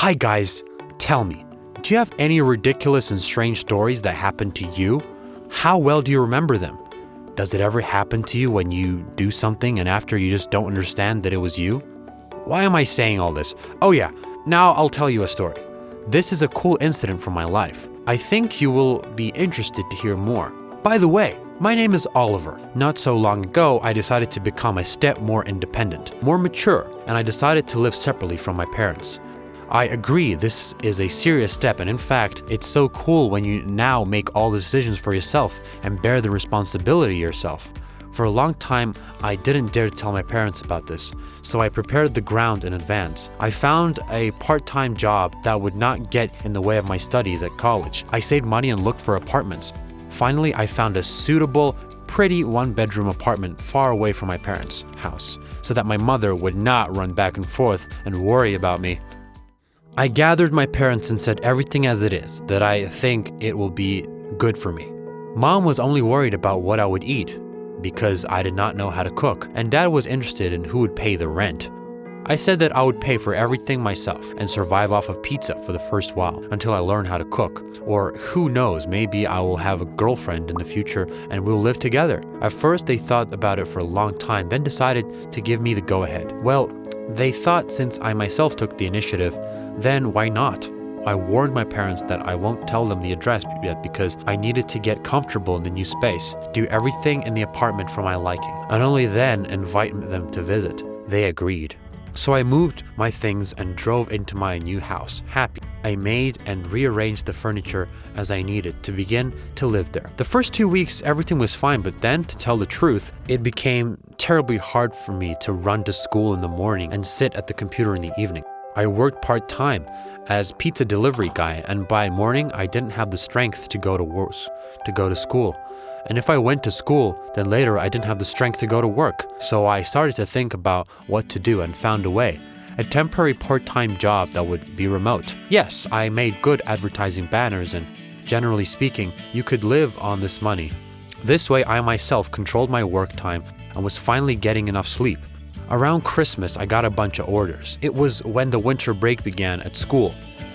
Hi guys, tell me, do you have any ridiculous and strange stories that happened to you? How well do you remember them? Does it ever happen to you when you do something and after you just don't understand that it was you? Why am I saying all this? Oh yeah, now I'll tell you a story. This is a cool incident from my life. I think you will be interested to hear more. By the way, my name is Oliver. Not so long ago, I decided to become a step more independent, more mature, and I decided to live separately from my parents. I agree, this is a serious step, and in fact, it's so cool when you now make all the decisions for yourself and bear the responsibility yourself. For a long time, I didn't dare to tell my parents about this, so I prepared the ground in advance. I found a part-time job that would not get in the way of my studies at college. I saved money and looked for apartments. Finally, I found a suitable, pretty one-bedroom apartment far away from my parents' house, so that my mother would not run back and forth and worry about me. I gathered my parents and said everything as it is, that I think it will be good for me. Mom was only worried about what I would eat, because I did not know how to cook, and Dad was interested in who would pay the rent. I said that I would pay for everything myself and survive off of pizza for the first while until I learn how to cook. Or who knows, maybe I will have a girlfriend in the future and we'll live together. At first they thought about it for a long time, then decided to give me the go-ahead. Well, they thought since I myself took the initiative, then why not? I warned my parents that I won't tell them the address yet because I needed to get comfortable in the new space, do everything in the apartment for my liking, and only then invite them to visit. They agreed. So I moved my things and drove into my new house, happy. I made and rearranged the furniture as I needed to begin to live there. The first 2 weeks, everything was fine, but then, to tell the truth, it became terribly hard for me to run to school in the morning and sit at the computer in the evening. I worked part-time as pizza delivery guy, and by morning I didn't have the strength to go to school. And if I went to school, then later I didn't have the strength to go to work. So I started to think about what to do and found a way. A temporary part-time job that would be remote. Yes, I made good advertising banners, and generally speaking, you could live on this money. This way I myself controlled my work time and was finally getting enough sleep. Around Christmas, I got a bunch of orders. It was when the winter break began at school,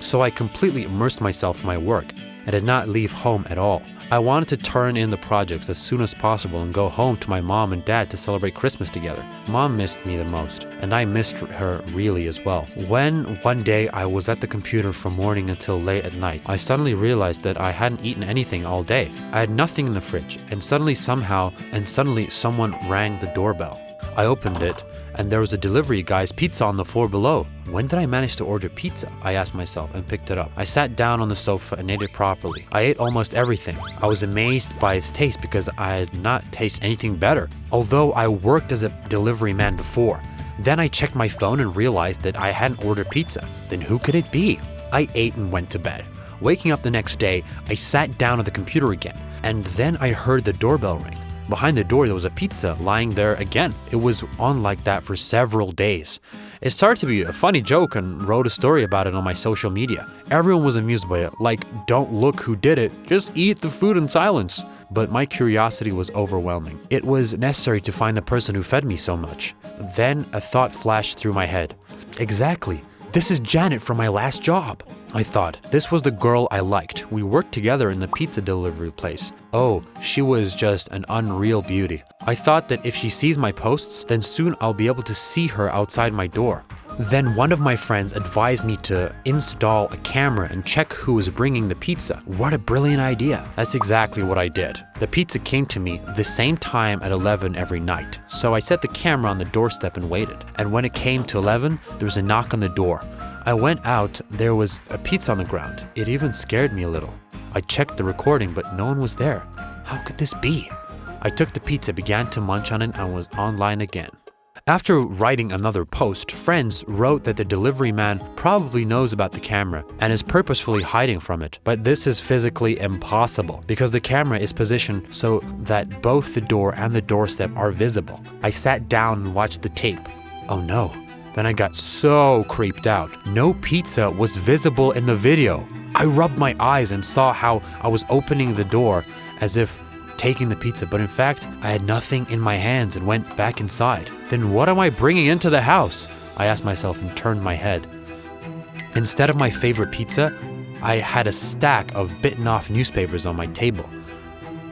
so I completely immersed myself in my work and did not leave home at all. I wanted to turn in the projects as soon as possible and go home to my mom and dad to celebrate Christmas together. Mom missed me the most, and I missed her really as well. When one day I was at the computer from morning until late at night, I suddenly realized that I hadn't eaten anything all day. I had nothing in the fridge, and suddenly someone rang the doorbell. I opened it, and there was a delivery guy's pizza on the floor below. When did I manage to order pizza? I asked myself and picked it up. I sat down on the sofa and ate it properly. I ate almost everything. I was amazed by its taste because I had not tasted anything better, although I worked as a delivery man before. Then I checked my phone and realized that I hadn't ordered pizza. Then who could it be? I ate and went to bed. Waking up the next day, I sat down at the computer again, and then I heard the doorbell ring. Behind the door, there was a pizza lying there again. It was on like that for several days. It started to be a funny joke and wrote a story about it on my social media. Everyone was amused by it, like, don't look who did it, just eat the food in silence. But my curiosity was overwhelming. It was necessary to find the person who fed me so much. Then a thought flashed through my head. Exactly. This is Janet from my last job. I thought, this was the girl I liked. We worked together in the pizza delivery place. Oh, she was just an unreal beauty. I thought that if she sees my posts, then soon I'll be able to see her outside my door. Then one of my friends advised me to install a camera and check who was bringing the pizza. What a brilliant idea. That's exactly what I did. The pizza came to me the same time at 11 every night. So I set the camera on the doorstep and waited. And when it came to 11, there was a knock on the door. I went out, there was a pizza on the ground. It even scared me a little. I checked the recording, but no one was there. How could this be? I took the pizza, began to munch on it, and was online again. After writing another post, friends wrote that the delivery man probably knows about the camera and is purposefully hiding from it. But this is physically impossible because the camera is positioned so that both the door and the doorstep are visible. I sat down and watched the tape. Oh no. Then I got so creeped out. No pizza was visible in the video. I rubbed my eyes and saw how I was opening the door as if taking the pizza, but in fact, I had nothing in my hands and went back inside. Then what am I bringing into the house? I asked myself and turned my head. Instead of my favorite pizza, I had a stack of bitten off newspapers on my table.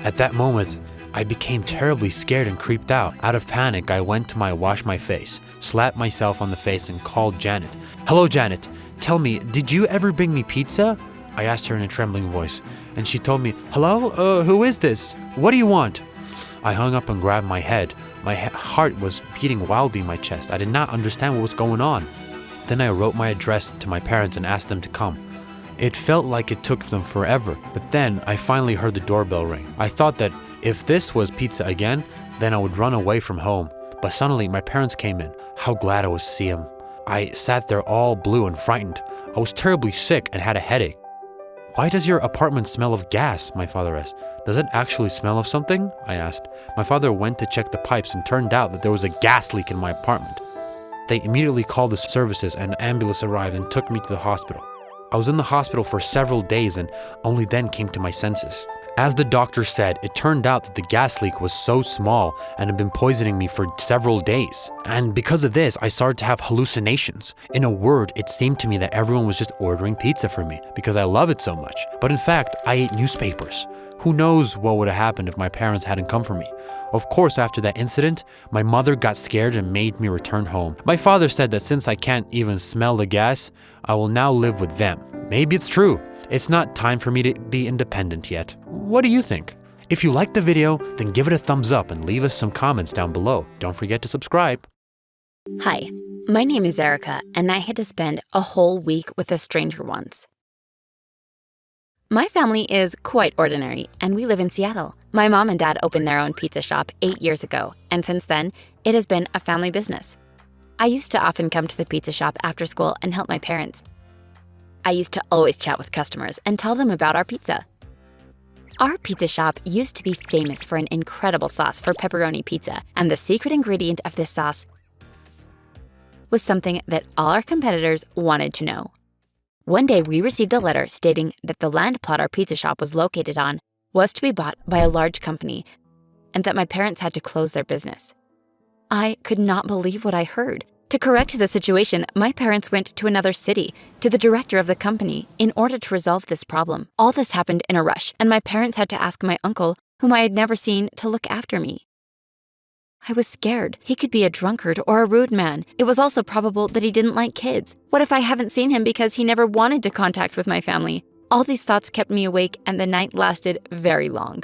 At that moment, I became terribly scared and creeped out. Out of panic, I went to wash my face, slapped myself on the face, and called Janet. "Hello, Janet. Tell me, did you ever bring me pizza?" I asked her in a trembling voice, and she told me, "Hello? Who is this? What do you want?" I hung up and grabbed my head. My heart was beating wildly in my chest. I did not understand what was going on. Then I wrote my address to my parents and asked them to come. It felt like it took them forever, but then I finally heard the doorbell ring. I thought that if this was pizza again, then I would run away from home. But suddenly my parents came in. How glad I was to see them. I sat there all blue and frightened. I was terribly sick and had a headache. "Why does your apartment smell of gas?" my father asked. "Does it actually smell of something?" I asked. My father went to check the pipes and turned out that there was a gas leak in my apartment. They immediately called the services and an ambulance arrived and took me to the hospital. I was in the hospital for several days and only then came to my senses. As the doctor said, it turned out that the gas leak was so small and had been poisoning me for several days. And because of this, I started to have hallucinations. In a word, it seemed to me that everyone was just ordering pizza for me because I love it so much. But in fact, I ate newspapers. Who knows what would have happened if my parents hadn't come for me? Of course, after that incident, my mother got scared and made me return home. My father said that since I can't even smell the gas, I will now live with them. Maybe it's true. It's not time for me to be independent yet. What do you think? If you liked the video, then give it a thumbs up and leave us some comments down below. Don't forget to subscribe. Hi, my name is Erica, and I had to spend a whole week with a stranger once. My family is quite ordinary, and we live in Seattle. My mom and dad opened their own pizza shop 8 years ago, and since then, it has been a family business. I used to often come to the pizza shop after school and help my parents. I used to always chat with customers and tell them about our pizza. Our pizza shop used to be famous for an incredible sauce for pepperoni pizza, and the secret ingredient of this sauce was something that all our competitors wanted to know. One day, we received a letter stating that the land plot our pizza shop was located on was to be bought by a large company and that my parents had to close their business. I could not believe what I heard. To correct the situation, my parents went to another city, to the director of the company, in order to resolve this problem. All this happened in a rush, and my parents had to ask my uncle, whom I had never seen, to look after me. I was scared. He could be a drunkard or a rude man. It was also probable that he didn't like kids. What if I haven't seen him because he never wanted to contact with my family? All these thoughts kept me awake, and the night lasted very long.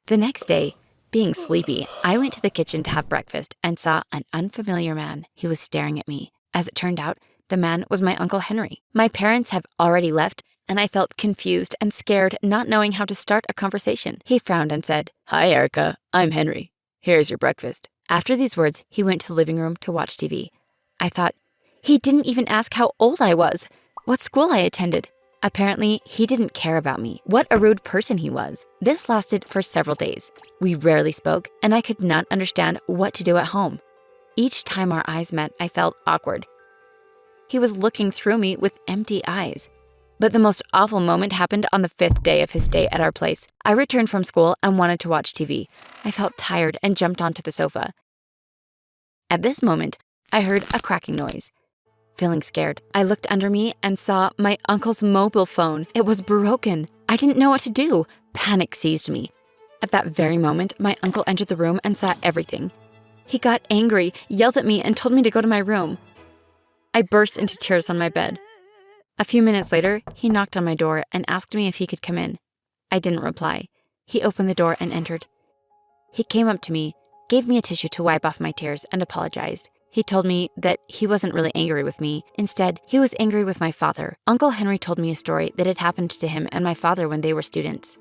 The next day, being sleepy, I went to the kitchen to have breakfast and saw an unfamiliar man. He was staring at me. As it turned out, the man was my Uncle Henry. My parents have already left, and I felt confused and scared, not knowing how to start a conversation. He frowned and said, "Hi, Erica. I'm Henry. Here's your breakfast." After these words, he went to the living room to watch TV. I thought, he didn't even ask how old I was, what school I attended. Apparently, he didn't care about me. What a rude person he was. This lasted for several days. We rarely spoke, and I could not understand what to do at home. Each time our eyes met, I felt awkward. He was looking through me with empty eyes. But the most awful moment happened on the 5th day of his stay at our place. I returned from school and wanted to watch TV. I felt tired and jumped onto the sofa. At this moment, I heard a cracking noise. Feeling scared, I looked under me and saw my uncle's mobile phone. It was broken. I didn't know what to do. Panic seized me. At that very moment, my uncle entered the room and saw everything. He got angry, yelled at me, and told me to go to my room. I burst into tears on my bed. A few minutes later, he knocked on my door and asked me if he could come in. I didn't reply. He opened the door and entered. He came up to me, gave me a tissue to wipe off my tears, and apologized. He told me that he wasn't really angry with me. Instead, he was angry with my father. Uncle Henry told me a story that had happened to him and my father when they were students.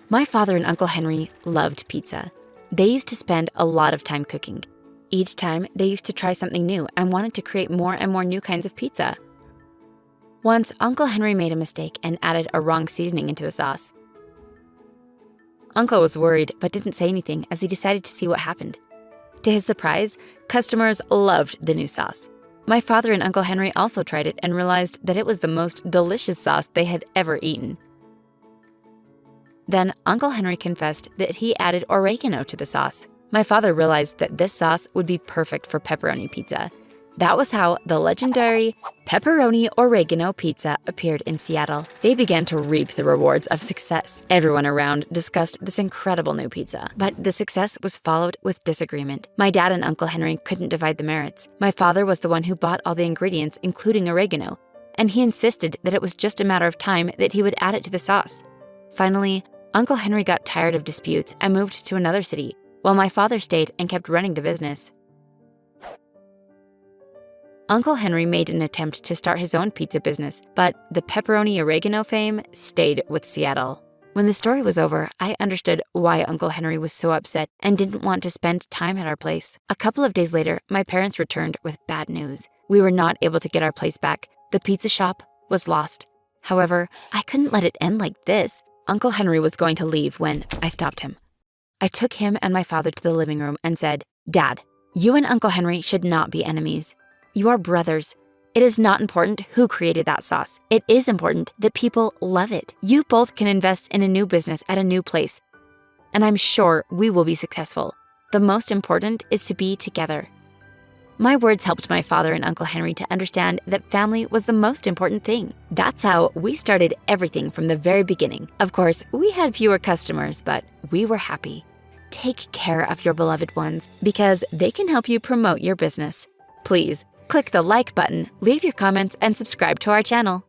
My father and Uncle Henry loved pizza. They used to spend a lot of time cooking. Each time, they used to try something new and wanted to create more and more new kinds of pizza. Once, Uncle Henry made a mistake and added a wrong seasoning into the sauce. Uncle was worried but didn't say anything as he decided to see what happened. To his surprise, customers loved the new sauce. My father and Uncle Henry also tried it and realized that it was the most delicious sauce they had ever eaten. Then Uncle Henry confessed that he added oregano to the sauce. My father realized that this sauce would be perfect for pepperoni pizza. That was how the legendary pepperoni oregano pizza appeared in Seattle. They began to reap the rewards of success. Everyone around discussed this incredible new pizza, but the success was followed with disagreement. My dad and Uncle Henry couldn't divide the merits. My father was the one who bought all the ingredients, including oregano, and he insisted that it was just a matter of time that he would add it to the sauce. Finally, Uncle Henry got tired of disputes and moved to another city, while my father stayed and kept running the business. Uncle Henry made an attempt to start his own pizza business, but the pepperoni oregano fame stayed with Seattle. When the story was over, I understood why Uncle Henry was so upset and didn't want to spend time at our place. A couple of days later, my parents returned with bad news. We were not able to get our place back. The pizza shop was lost. However, I couldn't let it end like this. Uncle Henry was going to leave when I stopped him. I took him and my father to the living room and said, "Dad, you and Uncle Henry should not be enemies. You are brothers. It is not important who created that sauce. It is important that people love it. You both can invest in a new business at a new place, and I'm sure we will be successful. The most important is to be together." My words helped my father and Uncle Henry to understand that family was the most important thing. That's how we started everything from the very beginning. Of course, we had fewer customers, but we were happy. Take care of your beloved ones because they can help you promote your business. Please click the like button, leave your comments, and subscribe to our channel.